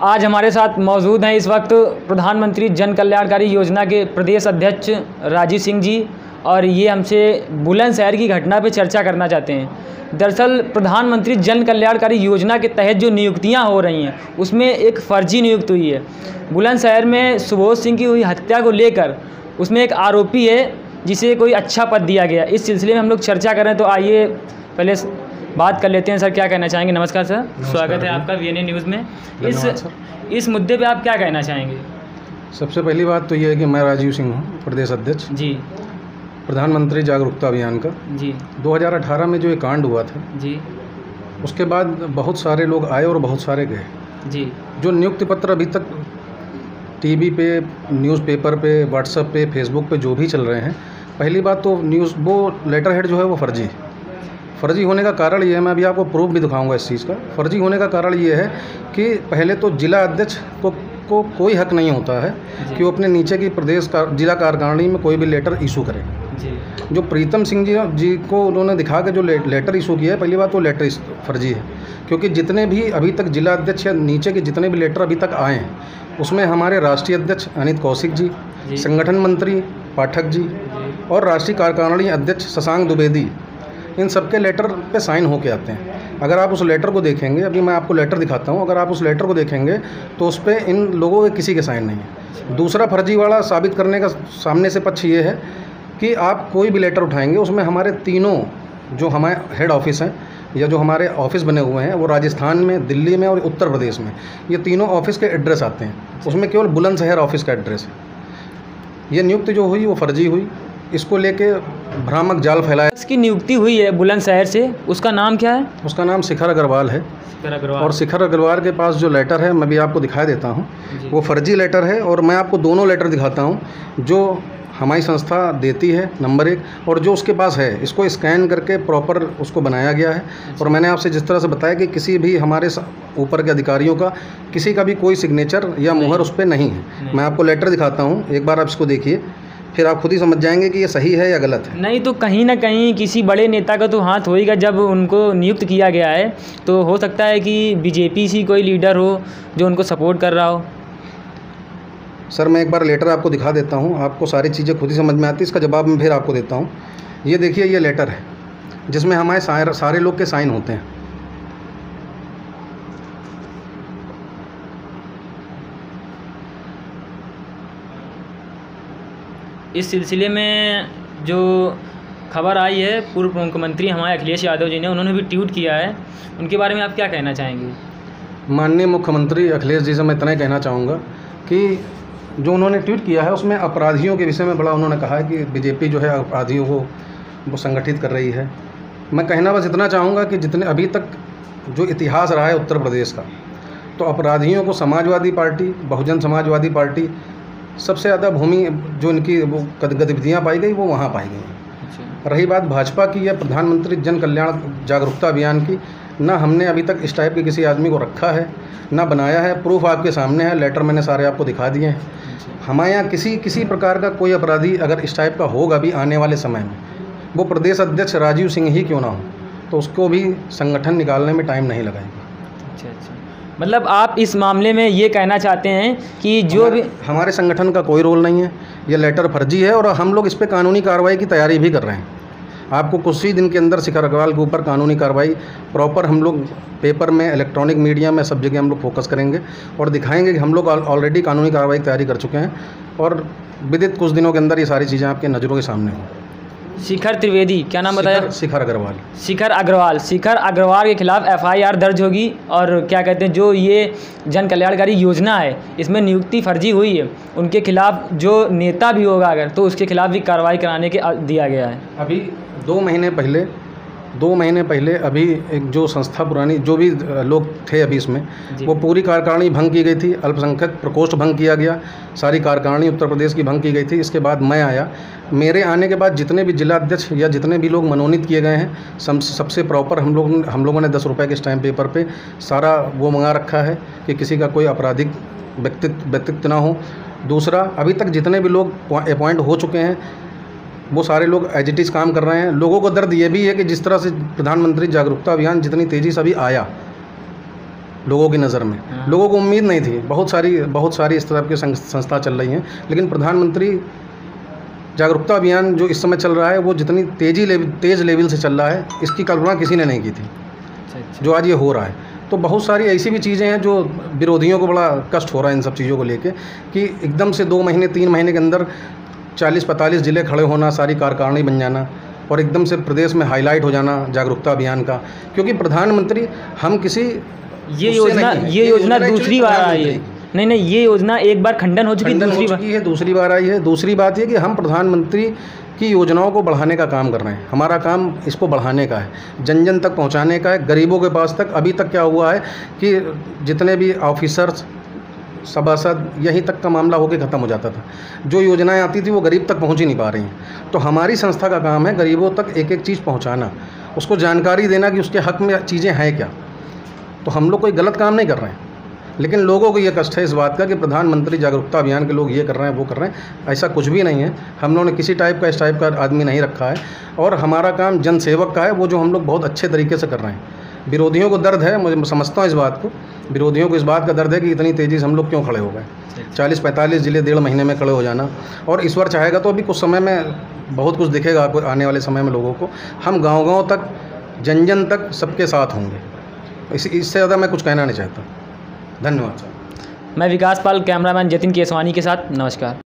आज हमारे साथ मौजूद हैं इस वक्त प्रधानमंत्री जन कल्याणकारी योजना के प्रदेश अध्यक्ष राजीव सिंह जी, और ये हमसे बुलंदशहर की घटना पे चर्चा करना चाहते हैं। दरअसल प्रधानमंत्री जन कल्याणकारी योजना के तहत जो नियुक्तियां हो रही हैं उसमें एक फ़र्जी नियुक्ति हुई है। बुलंदशहर में सुबोध सिंह की हुई हत्या को लेकर उसमें एक आरोपी है जिसे कोई अच्छा पद दिया गया। इस सिलसिले में हम लोग चर्चा कर रहे हैं, तो आइए पहले बात कर लेते हैं। सर क्या कहना चाहेंगे? नमस्कार सर, स्वागत है आपका VNA न्यूज़ में। इस मुद्दे पे आप क्या कहना चाहेंगे? सबसे पहली बात तो ये है कि मैं राजीव सिंह हूँ, प्रदेश अध्यक्ष जी, प्रधानमंत्री जागरूकता अभियान का। जी 2018 में जो ये कांड हुआ था जी उसके बाद बहुत सारे लोग आए और बहुत सारे गए। जी जो नियुक्ति पत्र अभी तक टीवी पे, न्यूज़पेपर पे, व्हाट्सएप पे, फेसबुक पे जो भी चल रहे हैं, पहली बात तो वो लेटर हेड जो है वो फर्जी होने का कारण ये है, मैं अभी आपको प्रूफ भी दिखाऊंगा इस चीज़ का। फर्जी होने का कारण ये है कि पहले तो जिला अध्यक्ष को कोई हक नहीं होता है कि वो अपने नीचे की जिला कार्यकारिणी में कोई भी लेटर इशू करे। जो प्रीतम सिंह जी को उन्होंने दिखा के जो लेटर इशू किया है, पहली बात वो लेटर फर्जी है, क्योंकि जितने भी अभी तक जिला अध्यक्ष या नीचे के जितने भी लेटर अभी तक आए हैं उसमें हमारे राष्ट्रीय अध्यक्ष अनित कौशिक जी, संगठन मंत्री पाठक जी और राष्ट्रीय कार्यकारिणी अध्यक्ष शशांक द्विवेदी, इन सबके लेटर पे साइन होके आते हैं। अगर आप उस लेटर को देखेंगे, अभी मैं आपको लेटर दिखाता हूँ, अगर आप उस लेटर को देखेंगे तो उस पर इन लोगों के किसी के साइन नहीं है। दूसरा फर्जी वाला साबित करने का सामने से पक्ष ये है कि आप कोई भी लेटर उठाएंगे उसमें हमारे तीनों जो हमारे हेड ऑफिस हैं या जो हमारे ऑफिस बने हुए हैं वो राजस्थान में, दिल्ली में और उत्तर प्रदेश में, ये तीनों ऑफिस के एड्रेस आते हैं। उसमें केवल बुलंदशहर ऑफिस का एड्रेस है। ये नियुक्ति जो हुई वो फर्जी हुई, इसको लेके भ्रामक जाल फैलाया। इसकी नियुक्ति हुई है बुलंदशहर से, उसका नाम क्या है? उसका नाम शिखर अग्रवाल है। और शिखर अग्रवाल के पास जो लेटर है मैं भी आपको दिखा देता हूँ, वो फर्जी लेटर है। और मैं आपको दोनों लेटर दिखाता हूँ जो हमारी संस्था देती है, नंबर 1, और जो उसके पास है, इसको स्कैन करके प्रॉपर उसको बनाया गया है। और मैंने आपसे जिस तरह से बताया कि किसी भी हमारे ऊपर के अधिकारियों का किसी का भी कोई सिग्नेचर या मुहर उस पर नहीं है। मैं आपको लेटर दिखाता हूँ, एक बार आप इसको देखिए, फिर आप खुद ही समझ जाएंगे कि ये सही है या गलत है। नहीं तो कहीं ना कहीं किसी बड़े नेता का तो हाथ होएगा। जब उनको नियुक्त किया गया है तो हो सकता है कि बीजेपी सी कोई लीडर हो जो उनको सपोर्ट कर रहा हो। सर मैं एक बार लेटर आपको दिखा देता हूँ, आपको सारी चीज़ें खुद ही समझ में आती है, इसका जवाब मैं फिर आपको देता हूँ। ये देखिए, ये लेटर है जिसमें हमारे सारे लोग के साइन होते हैं। इस सिलसिले में जो खबर आई है, पूर्व मुख्यमंत्री हमारे अखिलेश यादव जी ने, उन्होंने भी ट्वीट किया है, उनके बारे में आप क्या कहना चाहेंगे? माननीय मुख्यमंत्री अखिलेश जी से मैं इतना ही कहना चाहूँगा कि जो उन्होंने ट्वीट किया है उसमें अपराधियों के विषय में बड़ा उन्होंने कहा है कि बीजेपी जो है अपराधियों को वो संगठित कर रही है। मैं कहना बस इतना चाहूँगा कि जितने अभी तक जो इतिहास रहा है उत्तर प्रदेश का, तो अपराधियों को समाजवादी पार्टी, बहुजन समाजवादी पार्टी, सबसे ज़्यादा भूमि जो इनकी वो गतिविधियाँ पाई गई वो वहाँ पाई गई। रही बात भाजपा की या प्रधानमंत्री जन कल्याण जागरूकता अभियान की, ना हमने अभी तक इस टाइप के किसी आदमी को रखा है, ना बनाया है। प्रूफ आपके सामने है, लेटर मैंने सारे आपको दिखा दिए हैं। हमारे यहाँ किसी प्रकार का कोई अपराधी अगर इस टाइप का होगा भी आने वाले समय में, वो प्रदेश अध्यक्ष राजीव सिंह ही क्यों ना हो, तो उसको भी संगठन निकालने में टाइम नहीं लगाएंगे। अच्छा, मतलब आप इस मामले में ये कहना चाहते हैं कि जो भी हमारे संगठन का कोई रोल नहीं है, ये लेटर फर्जी है और हम लोग इस पर कानूनी कार्रवाई की तैयारी भी कर रहे हैं। आपको कुछ ही दिन के अंदर शिखर अग्रवाल के ऊपर कानूनी कार्रवाई प्रॉपर हम लोग पेपर में, इलेक्ट्रॉनिक मीडिया में, सब जगह हम लोग फोकस करेंगे और दिखाएंगे कि हम लोग ऑलरेडी कानूनी कार्रवाई तैयारी कर चुके हैं और विदित कुछ दिनों के अंदर ये सारी चीज़ें आपके नज़रों के सामने हों। शिखर त्रिवेदी, क्या नाम बताया? शिखर अग्रवाल। शिखर अग्रवाल के खिलाफ FIR दर्ज होगी। और क्या कहते हैं, जो ये जन कल्याणकारी योजना है इसमें नियुक्ति फर्जी हुई है, उनके खिलाफ जो नेता भी होगा अगर, तो उसके खिलाफ भी कार्रवाई कराने के दिया गया है। अभी 2 महीने पहले अभी एक जो संस्था पुरानी जो भी लोग थे अभी इसमें, वो पूरी कार्यकारिणी भंग की गई थी, अल्पसंख्यक प्रकोष्ठ भंग किया गया, सारी कार्यकारिणी उत्तर प्रदेश की भंग की गई थी। इसके बाद मैं आया, मेरे आने के बाद जितने भी जिला अध्यक्ष या जितने भी लोग मनोनीत किए गए हैं, सबसे प्रॉपर हम लोगों ने 10 रुपये के स्टैम्प पेपर पे सारा वो मंगा रखा है कि किसी का कोई आपराधिक व्यक्तित्व ना हो। दूसरा, अभी तक जितने भी लोग अपॉइंट हो चुके हैं वो सारे लोग एज इट इज़ काम कर रहे हैं। लोगों को दर्द ये भी है कि जिस तरह से प्रधानमंत्री जागरूकता अभियान जितनी तेज़ी से अभी आया, लोगों की नज़र में। लोगों को उम्मीद नहीं थी, बहुत सारी इस तरह की संस्था चल रही हैं, लेकिन प्रधानमंत्री जागरूकता अभियान जो इस समय चल रहा है वो जितनी तेज़ लेवल से चल रहा है, इसकी कल्पना किसी ने नहीं की थी। जो आज ये हो रहा है, तो बहुत सारी ऐसी भी चीज़ें हैं जो विरोधियों को बड़ा कष्ट हो रहा है इन सब चीज़ों को लेके, कि एकदम से 2 महीने 3 महीने के अंदर 40-45 ज़िले खड़े होना, सारी कार्यकारिणी बन जाना और एकदम से प्रदेश में हाईलाइट हो जाना जागरूकता अभियान का। क्योंकि प्रधानमंत्री हम किसी ये योजना दूसरी बार आई है। नहीं, ये योजना एक बार खंडन हो चुकी है, दूसरी बार आई है। दूसरी बात ये कि हम प्रधानमंत्री की योजनाओं को बढ़ाने का काम कर रहे हैं। हमारा काम इसको बढ़ाने का है, जन जन तक पहुंचाने का है, गरीबों के पास तक। अभी तक क्या हुआ है कि जितने भी ऑफिसर्स, सभासद, यहीं तक का मामला होकर ख़त्म हो जाता था। जो योजनाएं आती थी वो गरीब तक पहुंच ही नहीं पा रही हैं। तो हमारी संस्था का काम है गरीबों तक एक एक चीज़ पहुंचाना, उसको जानकारी देना कि उसके हक़ में चीज़ें हैं क्या। तो हम लोग कोई गलत काम नहीं कर रहे हैं, लेकिन लोगों को ये कष्ट है इस बात का कि प्रधानमंत्री जागरूकता अभियान के लोग ये कर रहे हैं, वो कर रहे हैं। ऐसा कुछ भी नहीं है। हम लोगों ने किसी टाइप का इस टाइप का आदमी नहीं रखा है, और हमारा काम जन सेवक का है, वो जो हम लोग बहुत अच्छे तरीके से कर रहे हैं। विरोधियों को दर्द है, मुझे समझता हूँ इस बात को, विरोधियों को इस बात का दर्द है कि इतनी तेज़ी से हम लोग क्यों खड़े हो गए। 40-45 ज़िले 1.5 महीने में खड़े हो जाना, और ईश्वर चाहेगा तो अभी कुछ समय में बहुत कुछ दिखेगा आपको आने वाले समय में लोगों को। हम गाँव-गाँव तक, जन जन तक सबके साथ होंगे। इससे ज़्यादा मैं कुछ कहना नहीं चाहता। धन्यवाद। मैं विकास पाल, कैमरामैन जतिन केसवानी के साथ। नमस्कार।